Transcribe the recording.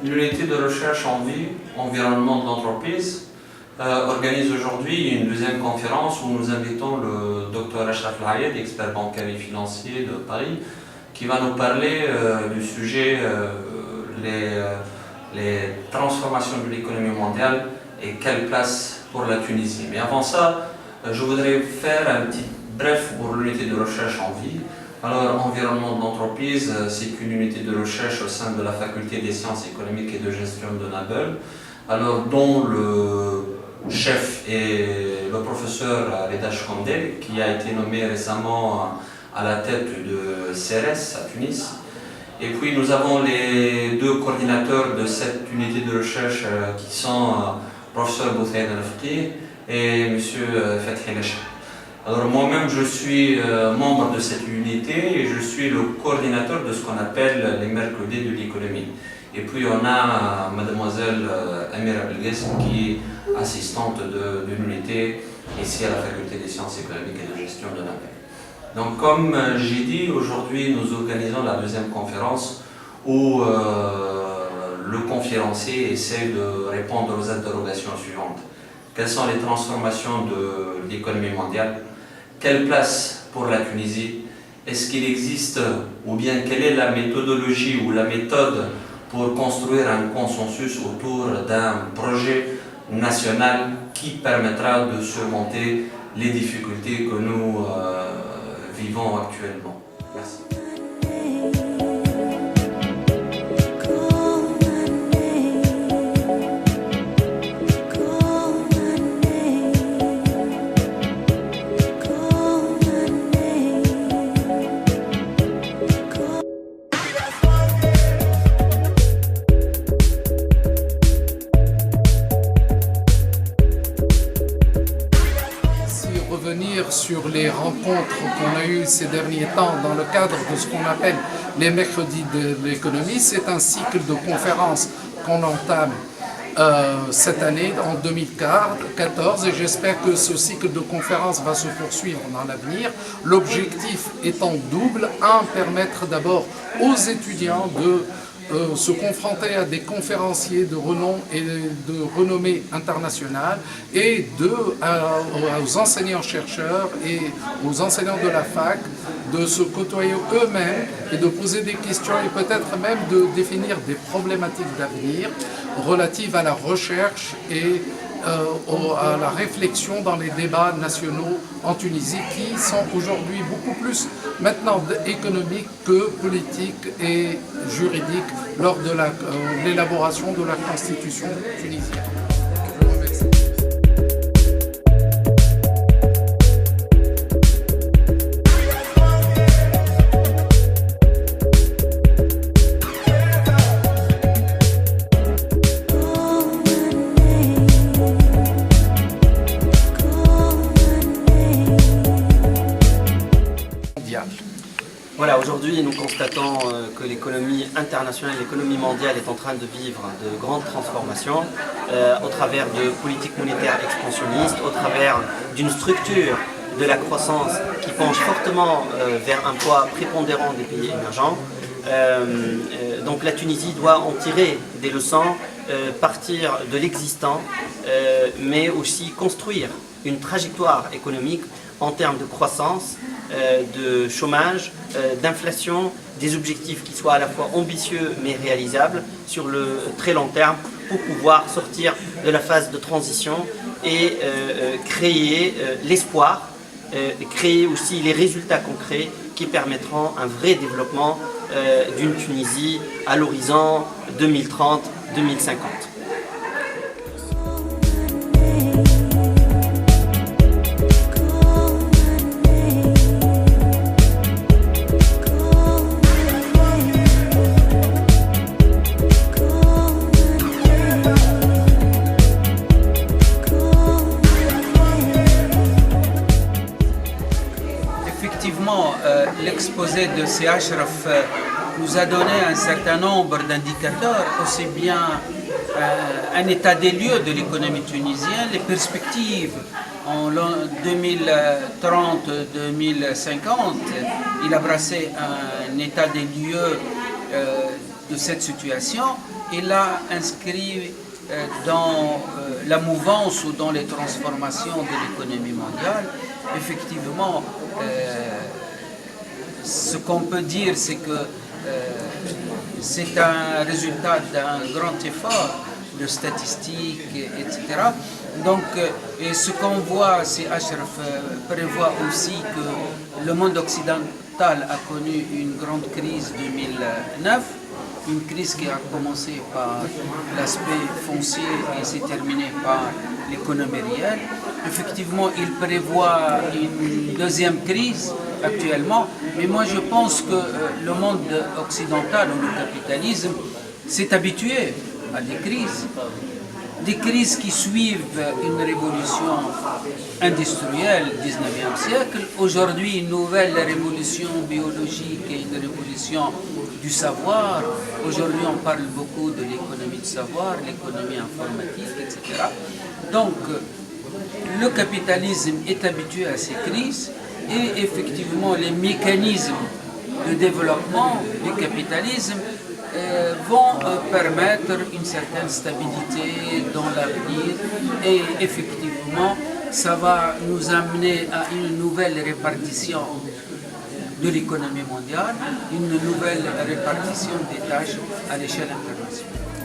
L'unité de recherche en vie, environnement de l'entreprise, organise aujourd'hui une deuxième conférence où nous invitons le Dr Achraf El-Hayed, expert bancaire et financier de Paris, qui va nous parler du sujet les transformations de l'économie mondiale et quelle place pour la Tunisie. Mais avant ça, je voudrais faire un petit bref pour l'unité de recherche en vie. Alors, environnement de l'entreprise, c'est une unité de recherche au sein de la faculté des sciences économiques et de gestion de Nabel, alors dont le chef est le professeur Reda Chkandel, qui a été nommé récemment à la tête de CRS à Tunis. Et puis nous avons les deux coordinateurs de cette unité de recherche qui sont professeur Bouthaïd Al-Faqih et M. Fethi Lachab. Alors moi-même je suis membre de cette unité et je suis le coordinateur de ce qu'on appelle les mercredis de l'économie. Et puis on a mademoiselle Amira Belghesm qui est assistante de l'unité ici à la faculté des sciences économiques et de gestion de Nabel. Donc comme j'ai dit, aujourd'hui nous organisons la deuxième conférence où le conférencier essaie de répondre aux interrogations suivantes. Quelles sont les transformations de l'économie mondiale? Quelle place pour la Tunisie? Est-ce qu'il existe, ou bien quelle est la méthodologie ou la méthode pour construire un consensus autour d'un projet national qui permettra de surmonter les difficultés que nous vivons actuellement? Merci. Sur les rencontres qu'on a eues ces derniers temps dans le cadre de ce qu'on appelle les mercredis de l'économie. C'est un cycle de conférences qu'on entame cette année, en 2014, et j'espère que ce cycle de conférences va se poursuivre dans l'avenir. L'objectif étant double: un, permettre d'abord aux étudiants de se confronter à des conférenciers de renom et de renommée internationale, et deux, aux enseignants-chercheurs et aux enseignants de la fac de se côtoyer eux-mêmes et de poser des questions et peut-être même de définir des problématiques d'avenir relatives à la recherche et à la réflexion dans les débats nationaux en Tunisie, qui sont aujourd'hui beaucoup plus maintenant économiques que politiques et juridiques lors de l'élaboration de la constitution tunisienne. Je vous remercie. Voilà, aujourd'hui nous constatons que l'économie internationale, l'économie mondiale est en train de vivre de grandes transformations au travers de politiques monétaires expansionnistes, au travers d'une structure de la croissance qui penche fortement vers un poids prépondérant des pays émergents. Donc la Tunisie doit en tirer des leçons, partir de l'existant, mais aussi construire une trajectoire économique en termes de croissance, de chômage, d'inflation, des objectifs qui soient à la fois ambitieux mais réalisables sur le très long terme pour pouvoir sortir de la phase de transition et créer l'espoir, créer aussi les résultats concrets qui permettront un vrai développement d'une Tunisie à l'horizon 2030-2050. L'exposé de C. Achraf nous a donné un certain nombre d'indicateurs, aussi bien un état des lieux de l'économie tunisienne, les perspectives en 2030-2050. Il a brassé un état des lieux de cette situation et l'a inscrit dans la mouvance ou dans les transformations de l'économie mondiale. Effectivement, ce qu'on peut dire, c'est que c'est un résultat d'un grand effort de statistiques, etc. Donc, et ce qu'on voit, c'est Achraf prévoit aussi que le monde occidental a connu une grande crise 2009, une crise qui a commencé par l'aspect foncier et s'est terminée par l'économie réelle. Effectivement, il prévoit une deuxième crise actuellement, mais moi je pense que le monde occidental ou le capitalisme s'est habitué à des crises qui suivent une révolution industrielle du 19e siècle, aujourd'hui une nouvelle révolution biologique et une révolution du savoir. Aujourd'hui on parle beaucoup de l'économie du savoir, l'économie informatique, etc. Donc le capitalisme est habitué à ces crises et effectivement les mécanismes de développement du capitalisme vont permettre une certaine stabilité dans l'avenir et effectivement ça va nous amener à une nouvelle répartition de l'économie mondiale, une nouvelle répartition des tâches à l'échelle internationale.